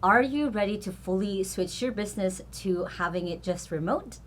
Are you ready to fully switch your business to having it just remote?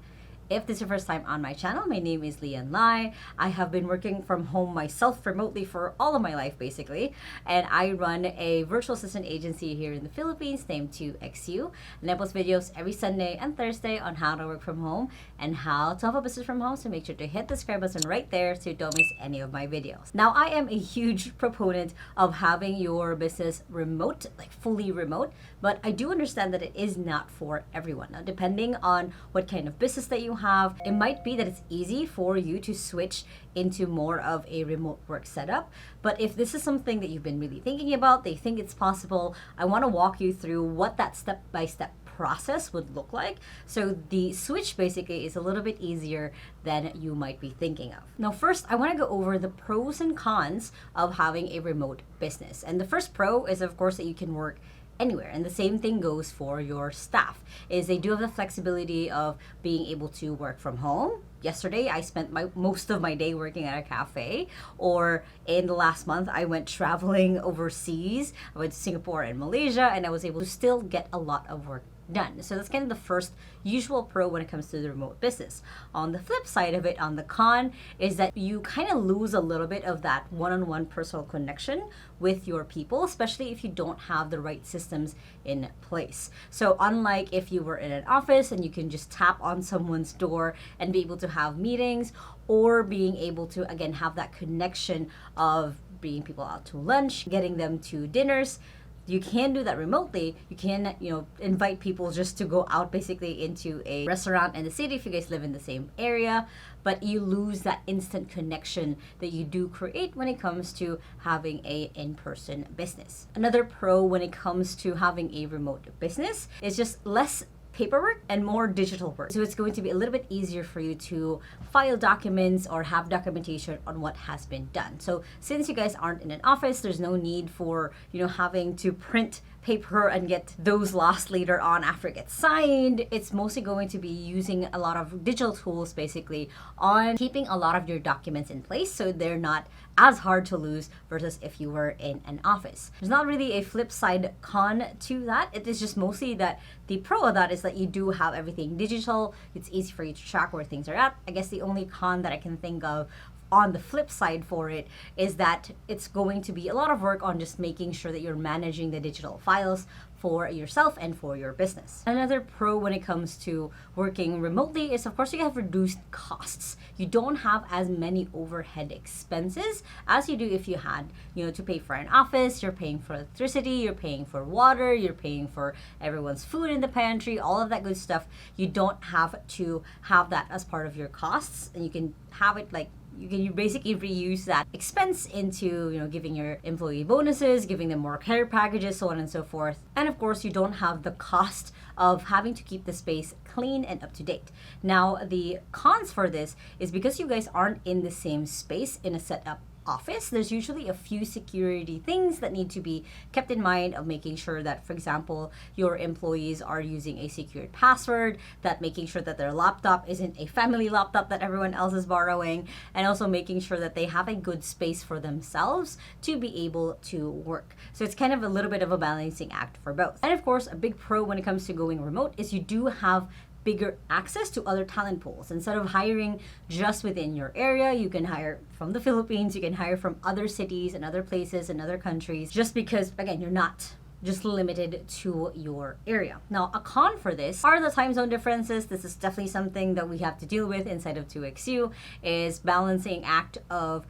If this is your first time on my channel, my name is Lai. I have been working from home myself remotely for all of my life, basically. And I run a virtual assistant agency here in the Philippines named 2XU. And I post videos every Sunday and Thursday on how to work from home and how to have a business from home. So make sure to hit the subscribe button right there so you don't miss any of my videos. Now, I am a huge proponent of having your business remote, like fully remote. But I do understand that it is not for everyone. Now, depending on what kind of business that you have, it might be that it's easy for you to switch into more of a remote work setup. But if this is something that you've been really thinking about, they think it's possible, I want to walk you through what that step-by-step process would look like. So the switch basically is a little bit easier than you might be thinking of. Now, first, I want to go over the pros and cons of having a remote business. And the first pro is, of course, that you can work anywhere, and the same thing goes for your staff, is they do have the flexibility of being able to work from home. Yesterday I spent most of my day working at a cafe, or in the last month I went traveling overseas. I went to Singapore and Malaysia, and I was able to still get a lot of work done. So that's kind of the first usual pro when it comes to the remote business. On the flip side of it, on the con, is that you kind of lose a little bit of that one-on-one personal connection with your people, especially if you don't have the right systems in place. So unlike if you were in an office and you can just tap on someone's door and be able to have meetings, or being able to again have that connection of bringing people out to lunch, getting them to dinners, you can do that remotely. You can, invite people just to go out basically into a restaurant in the city if you guys live in the same area, but you lose that instant connection that you do create when it comes to having a in-person business. Another pro when it comes to having a remote business is just less paperwork and more digital work. So it's going to be a little bit easier for you to file documents or have documentation on what has been done. So since you guys aren't in an office, there's no need for, having to print paper and get those lost later on after it gets signed. It's mostly going to be using a lot of digital tools basically on keeping a lot of your documents in place so they're not as hard to lose versus if you were in an office. There's not really a flip side con to that. It is just mostly that the pro of that is that you do have everything digital. It's easy for you to track where things are at. I guess the only con that I can think of on the flip side for it is that it's going to be a lot of work on just making sure that you're managing the digital files for yourself and for your business. Another pro when it comes to working remotely is, of course, you have reduced costs. You don't have as many overhead expenses as you do if you had, to pay for an office. You're paying for electricity, you're paying for water, you're paying for everyone's food in the pantry, all of that good stuff. You don't have to have that as part of your costs, and you can have it like you basically reuse that expense into, giving your employee bonuses, giving them more care packages, so on and so forth. And of course, you don't have the cost of having to keep the space clean and up to date. Now, the cons for this is because you guys aren't in the same space in a setup office, there's usually a few security things that need to be kept in mind, of making sure that, for example, your employees are using a secured password, that making sure that their laptop isn't a family laptop that everyone else is borrowing, and also making sure that they have a good space for themselves to be able to work. So it's kind of a little bit of a balancing act for both. And of course, a big pro when it comes to going remote is you do have bigger access to other talent pools. Instead of hiring just within your area, you can hire from the Philippines, you can hire from other cities and other places and other countries, just because, again, you're not just limited to your area. Now, a con for this are the time zone differences. This is definitely something that we have to deal with inside of 2XU, is balancing act of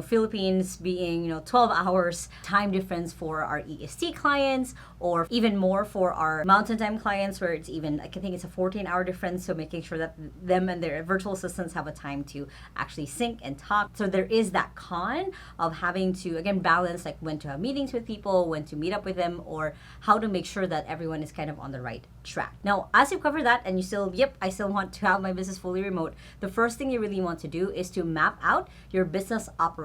Philippines being, 12 hours time difference for our EST clients, or even more for our mountain time clients, where it's even, I think it's a 14-hour difference. So making sure that them and their virtual assistants have a time to actually sync and talk. So there is that con of having to, again, balance like when to have meetings with people, when to meet up with them, or how to make sure that everyone is kind of on the right track. Now, as you cover that and you still, I still want to have my business fully remote, the first thing you really want to do is to map out your business operations.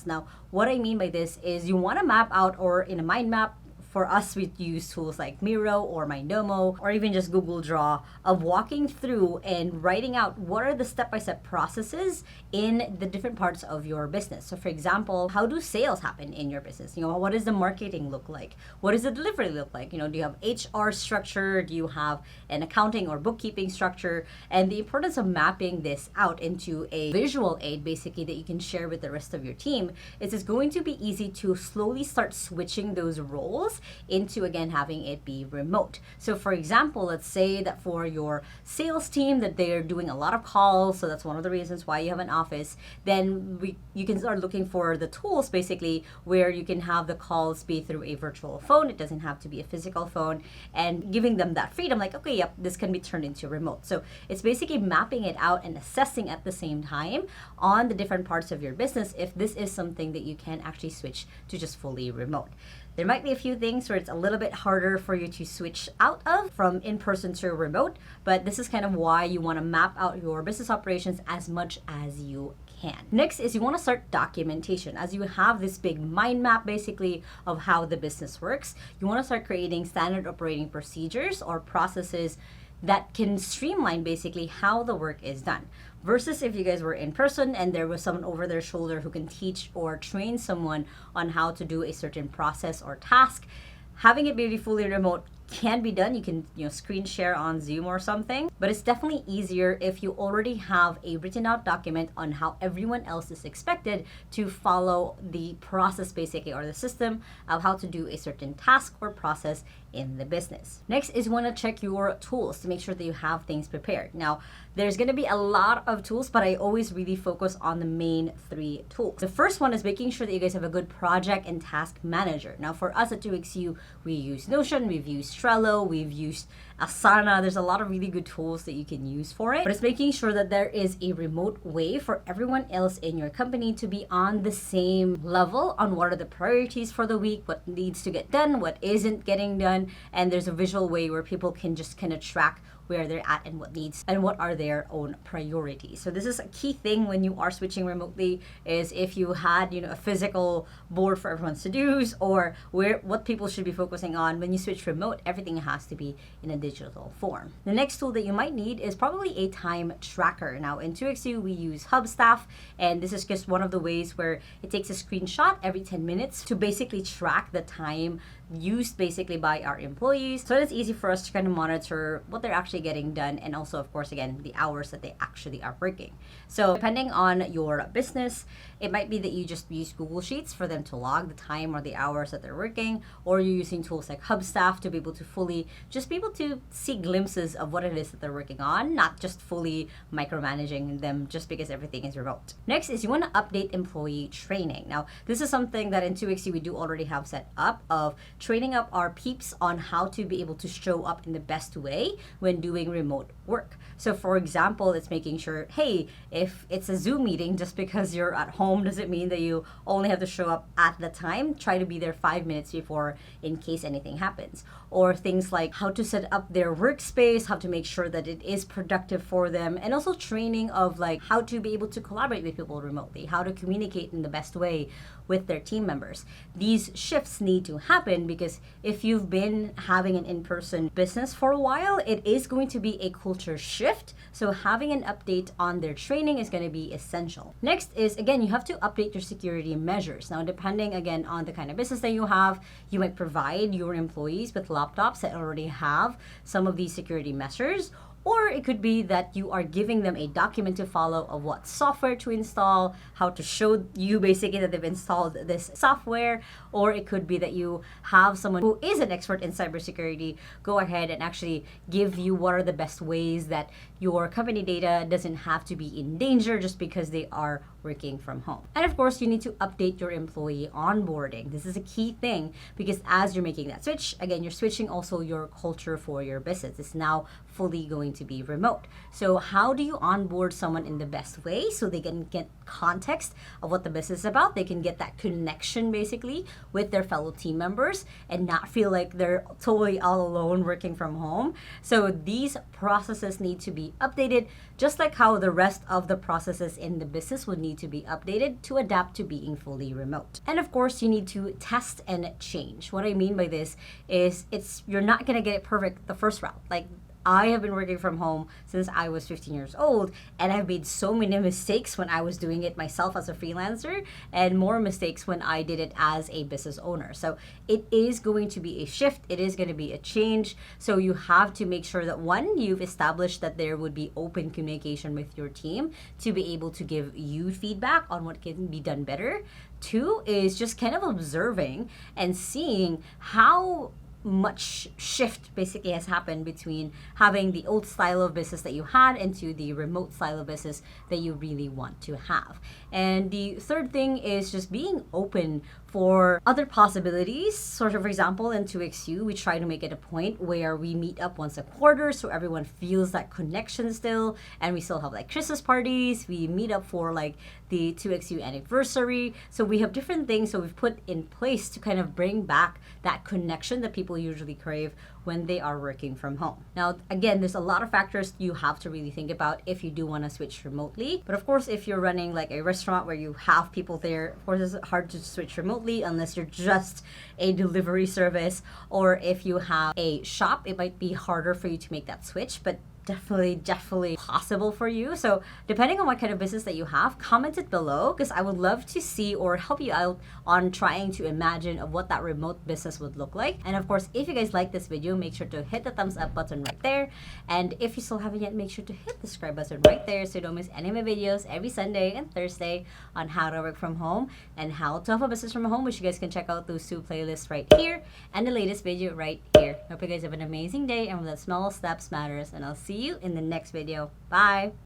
Now, what I mean by this is you want to map out, or in a mind map For us, we use tools like Miro or Mindomo or even just Google Draw of walking through and writing out what are the step-by-step processes in the different parts of your business. So for example, how do sales happen in your business? What does the marketing look like? What does the delivery look like? Do you have HR structure? Do you have an accounting or bookkeeping structure? And the importance of mapping this out into a visual aid basically that you can share with the rest of your team is it's going to be easy to slowly start switching those roles into, again, having it be remote. So for example, let's say that for your sales team that they're doing a lot of calls, so that's one of the reasons why you have an office, then you can start looking for the tools basically where you can have the calls be through a virtual phone. It doesn't have to be a physical phone, and giving them that freedom, like, okay, yep, this can be turned into remote. So it's basically mapping it out and assessing at the same time on the different parts of your business if this is something that you can actually switch to just fully remote. There might be a few things where it's a little bit harder for you to switch out of from in-person to remote, but this is kind of why you want to map out your business operations as much as you can. Next is you want to start documentation. As you have this big mind map basically of how the business works, you want to start creating standard operating procedures or processes that can streamline basically how the work is done. Versus if you guys were in person and there was someone over their shoulder who can teach or train someone on how to do a certain process or task, having it be fully remote can be done. You can screen share on Zoom or something, but it's definitely easier if you already have a written out document on how everyone else is expected to follow the process basically, or the system of how to do a certain task or process in the business. Next is you want to check your tools to make sure that you have things prepared. Now, there's going to be a lot of tools, but I always really focus on the main 3 tools. The first one is making sure that you guys have a good project and task manager. Now, for us at 2XU, we use Notion, we've used Trello, we've used Asana. There's a lot of really good tools that you can use for it, but it's making sure that there is a remote way for everyone else in your company to be on the same level on what are the priorities for the week, what needs to get done, what isn't getting done, and there's a visual way where people can just kind of track where they're at and what needs and what are their own priorities. So this is a key thing when you are switching remotely, is if you had a physical board for everyone's to-dos or what people should be focusing on, when you switch remote, everything has to be in a digital form. The next tool that you might need is probably a time tracker. Now in 2XU we use Hubstaff, and this is just one of the ways where it takes a screenshot every 10 minutes to basically track the time used basically by our employees, so it's easy for us to kind of monitor what they're actually getting done, and also of course again the hours that they actually are working. So depending on your business, it might be that you just use Google Sheets for them to log the time or the hours that they're working, or you're using tools like Hubstaff to be able to fully just be able to see glimpses of what it is that they're working on, not just fully micromanaging them just because everything is remote. Next is you want to update employee training. Now this is something that in 2XU we do already have set up, of training up our peeps on how to be able to show up in the best way when doing remote work. So for example, it's making sure, hey, if it's a Zoom meeting, just because you're at home doesn't mean that you only have to show up at the time. Try to be there 5 minutes before in case anything happens. Or things like how to set up their workspace, how to make sure that it is productive for them, and also training of like how to be able to collaborate with people remotely, how to communicate in the best way with their team members. These shifts need to happen because if you've been having an in-person business for a while, it is going to be a culture shift. So having an update on their training is going to be essential. Next is, again, you have to update your security measures. Now, depending again on the kind of business that you have, you might provide your employees with laptops that already have some of these security measures, Or it could be that you are giving them a document to follow of what software to install, how to show you basically that they've installed this software. Or it could be that you have someone who is an expert in cybersecurity go ahead and actually give you what are the best ways that your company data doesn't have to be in danger just because they are working from home. And of course, you need to update your employee onboarding. This is a key thing because as you're making that switch, again, you're switching also your culture for your business. It's now fully going to be remote. So how do you onboard someone in the best way so they can get context of what the business is about? They can get that connection basically with their fellow team members and not feel like they're totally all alone working from home. So these processes need to be updated just like how the rest of the processes in the business would need need to be updated to adapt to being fully remote. And of course, you need to test and change. What I mean by this is you're not gonna get it perfect the first round. Like, I have been working from home since I was 15 years old, and I've made so many mistakes when I was doing it myself as a freelancer, and more mistakes when I did it as a business owner. So it is going to be a shift, it is going to be a change. So you have to make sure that, one, you've established that there would be open communication with your team to be able to give you feedback on what can be done better. Two is just kind of observing and seeing how much shift basically has happened between having the old style of business that you had into the remote style of business that you really want to have. And the third thing is just being open for other possibilities. Sort of, for example, in 2XU, we try to make it a point where we meet up once a quarter so everyone feels that connection still, and we still have like Christmas parties. We meet up for like the 2XU anniversary. So we have different things so we've put in place to kind of bring back that connection that people usually crave when they are working from home. Now, again, there's a lot of factors you have to really think about if you do want to switch remotely. But of course, if you're running like a restaurant where you have people there, of course, it's hard to switch remotely unless you're just a delivery service. Or if you have a shop, it might be harder for you to make that switch, but definitely possible for you. So depending on what kind of business that you have, comment it below, because I would love to see or help you out on trying to imagine of what that remote business would look like. And of course, if you guys like this video, make sure to hit the thumbs up button right there. And if you still haven't yet, make sure to hit the subscribe button right there so you don't miss any of my videos every Sunday and Thursday on how to work from home and how to have a business from home, which you guys can check out those two playlists right here and the latest video right here. Hope you guys have an amazing day, and with that, small steps matters, and I'll see you in the next video. Bye!